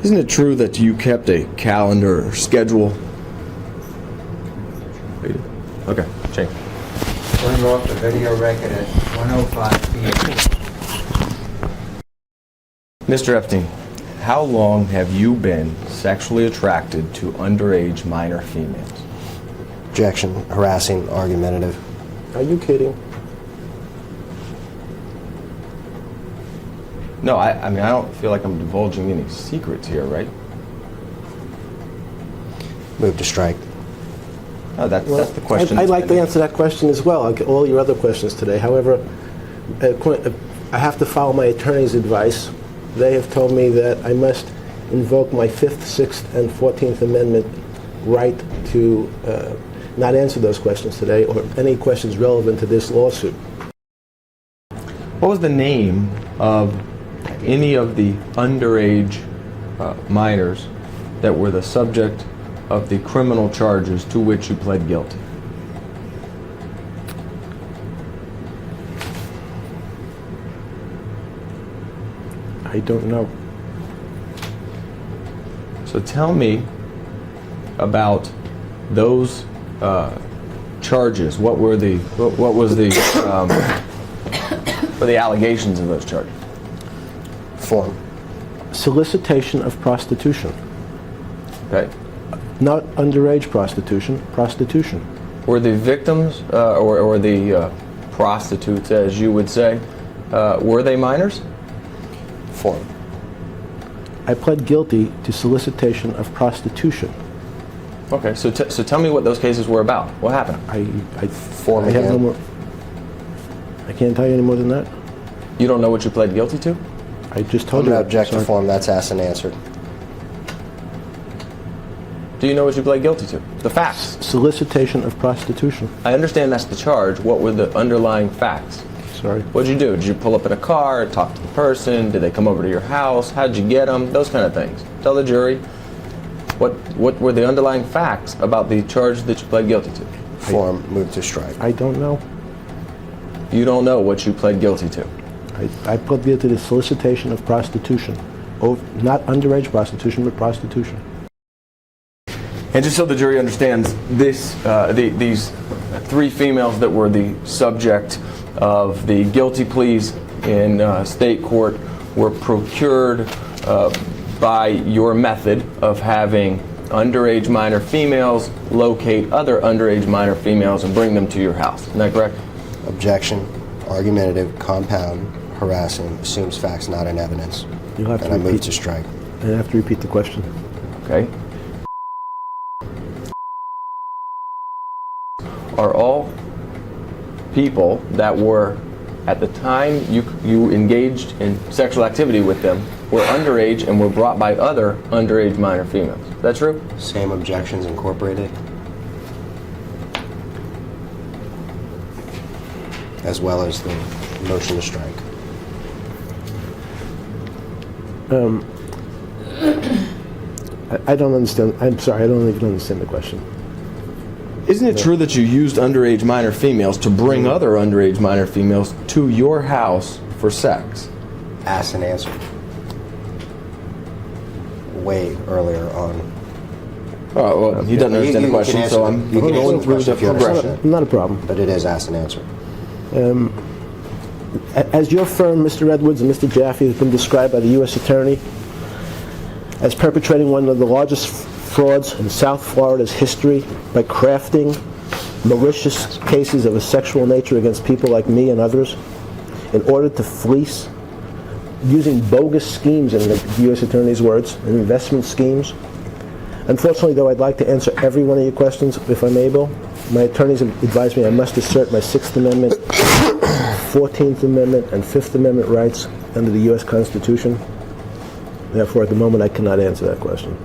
Isn't it true that you kept a calendar or schedule? Okay, change. Turn off the video record at 1:05 p.m. Mr. Epstein, how long have you been sexually attracted to underage minor females? Objection. Harassing. Argumentative. Are you kidding? No, I mean, I don't feel like I'm divulging any secrets here, right? Move to strike. No, that's the question. I'd like to answer that question as well, like all your other questions today. However, I have to follow my attorney's advice. They have told me that I must invoke my 5th, 6th, and 14th Amendment right to not answer those questions today, or any questions relevant to this lawsuit. What was the name of any of the underage minors that were the subject of the criminal charges to which you pled guilty? I don't know. So tell me about those charges. What was the allegations of those charges? Form. Solicitation of prostitution. Okay. Not underage prostitution, prostitution. Were the victims or the prostitutes, as you would say, were they minors? Form. I pled guilty to solicitation of prostitution. Okay, so tell me what those cases were about. What happened? Form I have no again. more. I can't tell you any more than that. You don't know what you pled guilty to? I just I'm told you. going to object to Sorry. form. That's asked and answered. Do you know what you pled guilty to? The facts. Solicitation of prostitution. I understand that's the charge. What were the underlying facts? Sorry. What did you do? Did you pull up in a car, talk to the person? Did they come over to your house? How did you get them? Those kind of things. Tell the jury what were the underlying facts about the charge that you pled guilty to. Form. Move to strike. I don't know. You don't know what you pled guilty to. I pled guilty to solicitation of prostitution. Not underage prostitution, but prostitution. And just so the jury understands, these 3 females that were the subject of the guilty pleas in state court were procured by your method of having underage minor females locate other underage minor females and bring them to your house. Isn't that correct? Objection. Argumentative. Compound. Harassing. Assumes facts not in evidence. You'll have to And I move repeat. to strike. I have to repeat the question. Okay. Are all people that were, at the time you engaged in sexual activity with them, were underage and were brought by other underage minor females? Is that true? Same objections incorporated. As well as the motion to strike. I don't understand. I'm sorry, I don't even understand the question. Isn't it true that you used underage minor females to bring other underage minor females to your house for sex? Asked and answered. Way earlier on. Oh, well, he doesn't understand the You can question, answer so the- I'm you can answer going the through question the if you understand progression. Not a problem. But it is asked and answered. As your firm, Mr. Edwards and Mr. Jaffe, has been described by the U.S. Attorney as perpetrating one of the largest frauds in South Florida's history by crafting malicious cases of a sexual nature against people like me and others in order to fleece, using bogus schemes, in the U.S. Attorney's words, and investment schemes. Unfortunately, though, I'd like to answer every one of your questions if I'm able. My attorneys have advised me I must assert my 6th Amendment, 14th Amendment, and 5th Amendment rights under the U.S. Constitution. Therefore, at the moment, I cannot answer that question.